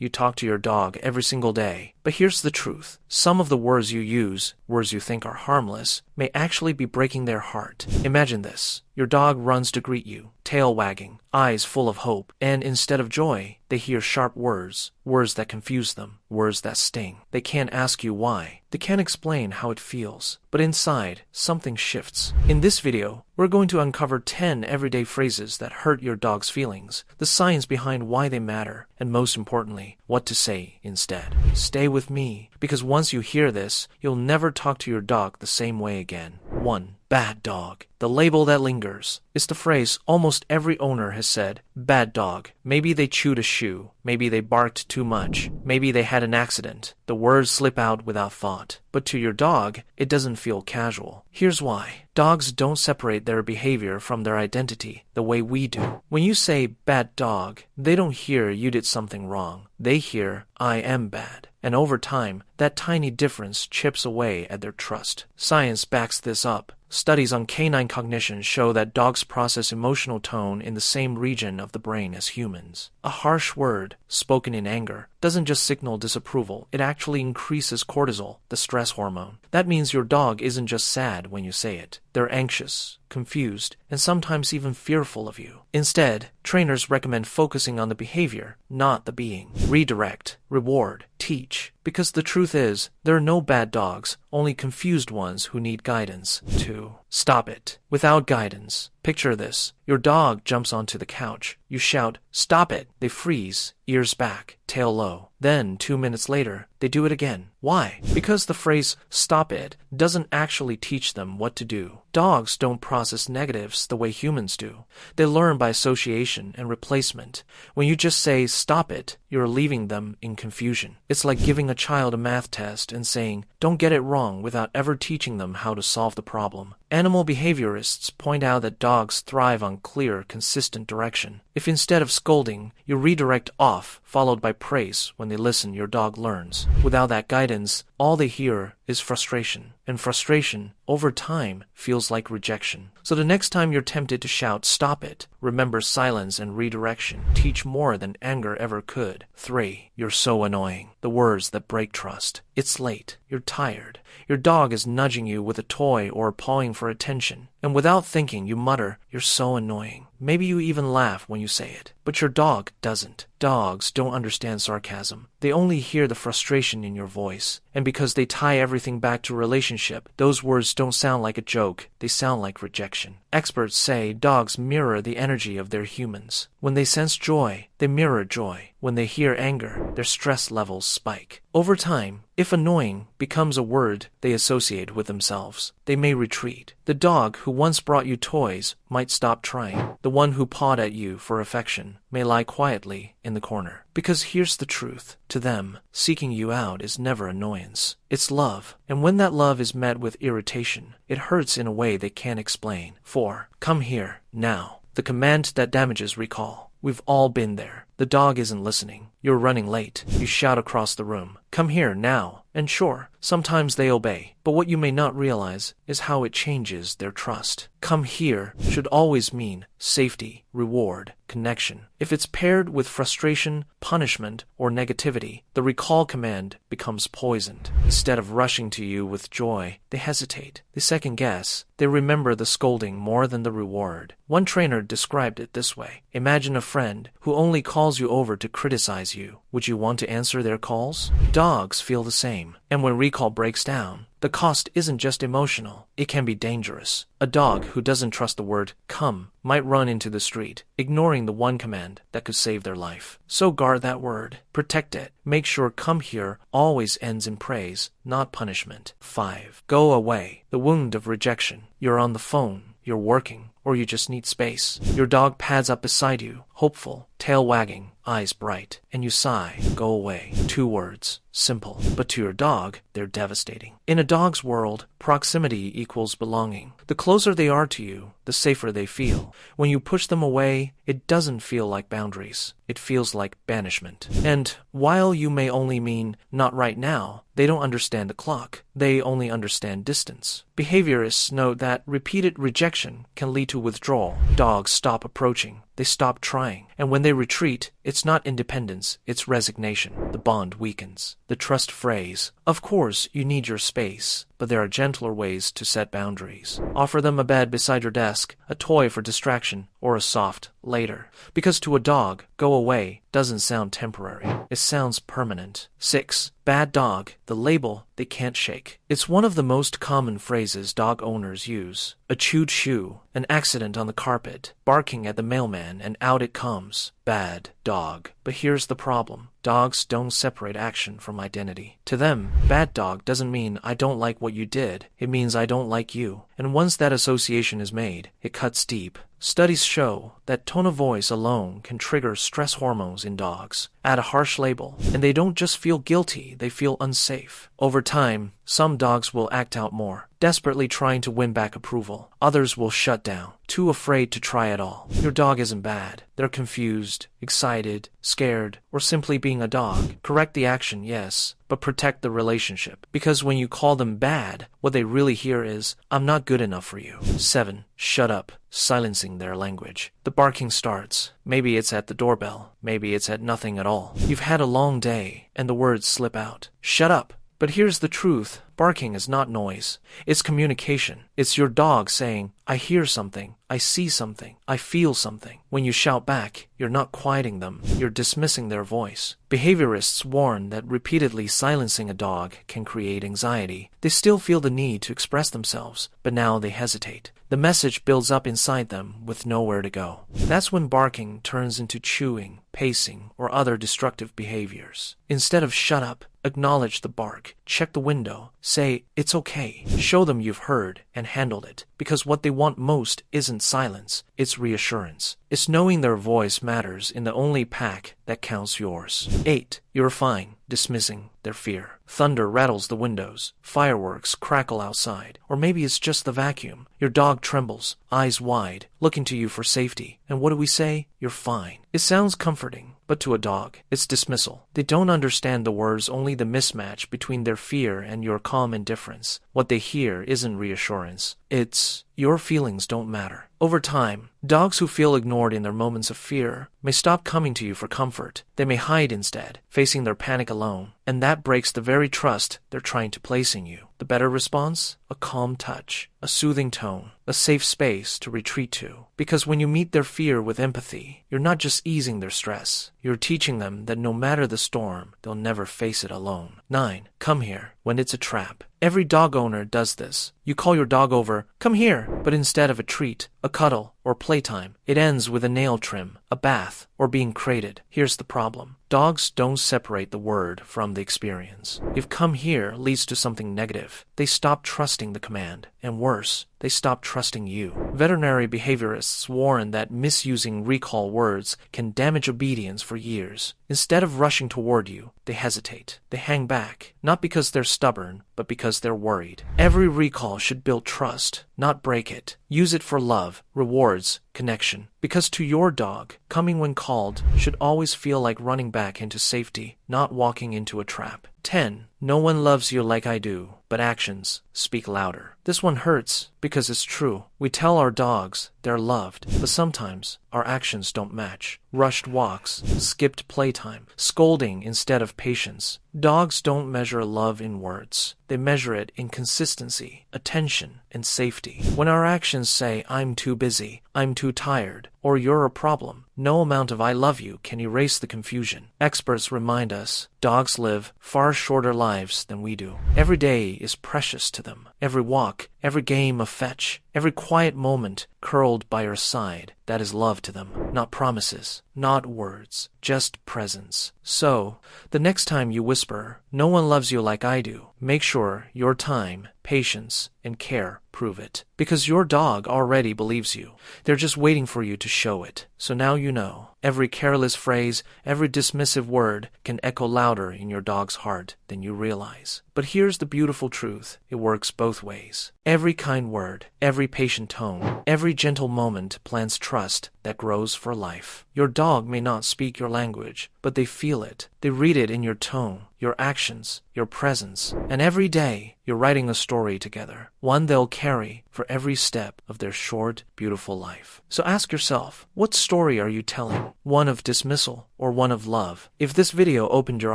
you talk to your dog every single day. But here's the truth. Some of the words you use, words you think are harmless, may actually be breaking their heart. Imagine this. Your dog runs to greet you, tail wagging, eyes full of hope, and instead of joy, they hear sharp words, words that confuse them, words that sting. They can't ask you why. They can't explain how it feels. But inside, something shifts. In this video, we're going to uncover 10 everyday phrases that hurt your dog's feelings, the science behind why they matter, and most importantly, what to say instead. Stay with me, because once you hear this, you'll never talk to your dog the same way again. 1. Bad dog. The label that lingers. It's the phrase almost every owner has said, bad dog. Maybe they chewed a shoe. Maybe they barked too much. Maybe they had an accident. The words slip out without thought. But to your dog, it doesn't feel casual. Here's why. Dogs don't separate their behavior from their identity the way we do. When you say bad dog, they don't hear you did something wrong. They hear, I am bad. And over time, that tiny difference chips away at their trust. Science backs this up. Studies on canine cognition show that dogs process emotional tone in the same region of the brain as humans. A harsh word, spoken in anger, doesn't just signal disapproval, it actually increases cortisol, the stress hormone. That means your dog isn't just sad when you say it. They're anxious, confused, and sometimes even fearful of you. Instead, trainers recommend focusing on the behavior, not the being. Redirect, reward, teach. Because the truth is, there are no bad dogs, only confused ones who need guidance. 2. Stop it. Without guidance. Picture this. Your dog jumps onto the couch. You shout, stop it. They freeze, ears back, tail low. Then, 2 minutes later, they do it again. Why? Because the phrase, stop it, doesn't actually teach them what to do. Dogs don't process negatives the way humans do. They learn by association and replacement. When you just say, stop it, you're leaving them in confusion. It's like giving a child a math test and saying, don't get it wrong without ever teaching them how to solve the problem. Animal behaviorists point out that dogs thrive on clear, consistent direction. If instead of scolding, you redirect off, followed by praise when they listen, your dog learns. Without that guidance, all they hear is frustration. And frustration, over time, feels like rejection. So the next time you're tempted to shout, stop it, remember silence and redirection teach more than anger ever could. 3. You're so annoying. The words that break trust. It's late. You're tired. Your dog is nudging you with a toy or pawing for attention. And without thinking, you mutter, you're so annoying. Maybe you even laugh when you say it. But your dog doesn't. Dogs don't understand sarcasm. They only hear the frustration in your voice. And because they tie everything back to relationship, those words don't sound like a joke. They sound like rejection. Experts say dogs mirror the energy of their humans. When they sense joy, they mirror joy. When they hear anger, their stress levels spike. Over time, if annoying becomes a word they associate with themselves, they may retreat. The dog who once brought you toys might stop trying. The one who pawed at you for affection may lie quietly in the corner. Because here's the truth. To them, seeking you out is never annoyance. It's love. And when that love is met with irritation, it hurts in a way they can't explain. 4. Come here, now. The command that damages recall. We've all been there. The dog isn't listening. You're running late. You shout across the room, come here now. And sure, sometimes they obey. But what you may not realize is how it changes their trust. Come here should always mean safety, reward, connection. If it's paired with frustration, punishment, or negativity, the recall command becomes poisoned. Instead of rushing to you with joy, they hesitate. They second guess. They remember the scolding more than the reward. One trainer described it this way. Imagine a friend who only calls you over to criticize you. Would you want to answer their calls? Dogs feel the same. And when recall breaks down, the cost isn't just emotional, it can be dangerous. A dog who doesn't trust the word come might run into the street, ignoring the one command that could save their life. So guard that word. Protect it. Make sure come here always ends in praise, not punishment. 5. Go away. The wound of rejection. You're on the phone, you're working, or you just need space. Your dog pads up beside you, hopeful, tail wagging, eyes bright, and you sigh, go away. 2 words, simple, but to your dog, they're devastating. In a dog's world, proximity equals belonging. The closer they are to you, the safer they feel. When you push them away, it doesn't feel like boundaries. It feels like banishment. And while you may only mean not right now, they don't understand the clock. They only understand distance. Behaviorists note that repeated rejection can lead to withdrawal. Dogs stop approaching. they stop trying. And when they retreat, it's not independence, it's resignation. The bond weakens. The trust phrase. Of course, you need your space, but there are gentler ways to set boundaries. Offer them a bed beside your desk, a toy for distraction, or a soft later. Because to a dog, go away doesn't sound temporary. It sounds permanent. 6. Bad dog, the label they can't shake. It's one of the most common phrases dog owners use. A chewed shoe, an accident on the carpet, barking at the mailman, and out it comes. Bad dog. But here's the problem. Dogs don't separate action from identity. To them, bad dog doesn't mean I don't like what you did. It means I don't like you. And once that association is made, it cuts deep. Studies show that tone of voice alone can trigger stress hormones in dogs. Add a harsh label, and they don't just feel guilty, they feel unsafe. Over time, some dogs will act out more, desperately trying to win back approval. Others will shut down, too afraid to try at all. Your dog isn't bad. They're confused, excited, scared, or simply being a dog. Correct the action, yes, but protect the relationship. Because when you call them bad, what they really hear is, I'm not good enough for you. 7. Shut up, silencing their language. The barking starts. Maybe it's at the doorbell. Maybe it's at nothing at all. You've had a long day, and the words slip out. Shut up. But here's the truth. Barking is not noise. It's communication. It's your dog saying, I hear something, I see something, I feel something. When you shout back, you're not quieting them, you're dismissing their voice. Behaviorists warn that repeatedly silencing a dog can create anxiety. They still feel the need to express themselves, but now they hesitate. The message builds up inside them with nowhere to go. That's when barking turns into chewing, pacing, or other destructive behaviors. Instead of shut up, acknowledge the bark, check the window, say, it's okay. Show them you've heard and handled it, because what they want most isn't silence, it's reassurance. It's knowing their voice matters in the only pack that counts yours. 8. You're fine, dismissing their fear. Thunder rattles the windows, fireworks crackle outside, or maybe it's just the vacuum. Your dog trembles, eyes wide, looking to you for safety. And what do we say? You're fine. It sounds comforting, but to a dog, it's dismissal. They don't understand the words, only the mismatch between their fear and your calm indifference. What they hear isn't reassurance. It's, your feelings don't matter. Over time, dogs who feel ignored in their moments of fear may stop coming to you for comfort. They may hide instead, facing their panic alone, and that breaks the very trust they're trying to place in you. The better response? A calm touch, a soothing tone, a safe space to retreat to. Because when you meet their fear with empathy, you're not just easing their stress, you're teaching them that no matter the storm, they'll never face it alone. 9. Come here when it's a trap. Every dog owner does this. You call your dog over, come here, but instead of a treat, a cuddle, or playtime, it ends with a nail trim, a bath, or being crated. Here's the problem. Dogs don't separate the word from the experience. If come here leads to something negative, they stop trusting the command, and worse, they stop trusting you. Veterinary behaviorists warn that misusing recall words can damage obedience for years. Instead of rushing toward you, they hesitate. They hang back, not because they're stubborn, but because they're worried. Every recall should build trust, not break it. Use it for love, rewards, connection. Because to your dog, coming when called should always feel like running back into safety, not walking into a trap. 10. No one loves you like I do, but actions speak louder. This one hurts because it's true. We tell our dogs they're loved, but sometimes our actions don't match. Rushed walks, skipped playtime, scolding instead of patience. Dogs don't measure love in words. They measure it in consistency, attention, and safety. When our actions say, I'm too busy, I'm too tired, or you're a problem, no amount of I love you can erase the confusion. Experts remind us dogs live far shorter lives than we do. Every day is precious to them. Every walk, every game of fetch, every quiet moment curled by your side, that is love to them. Not promises, not words, just presence. So, the next time you whisper, no one loves you like I do, make sure your time, patience, and care prove it. Because your dog already believes you. They're just waiting for you to show it. So now you know. Every careless phrase, every dismissive word can echo louder in your dog's heart than you realize. But here's the beautiful truth. It works both ways. Every kind word, every patient tone, every gentle moment plants trust that grows for life. Your dog may not speak your language, but they feel it. They read it in your tone, your actions, your presence, and every day you're writing a story together, one they'll carry for every step of their short, beautiful life. So ask yourself, what story are you telling? One of dismissal or one of love? If this video opened your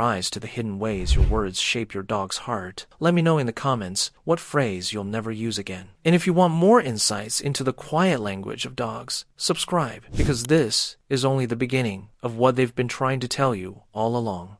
eyes to the hidden ways your words shape your dog's heart, let me know in the comments what phrase you'll never use again. And if you want more insights into the quiet language of dogs, subscribe, because this is only the beginning of what they've been trying to tell you all along.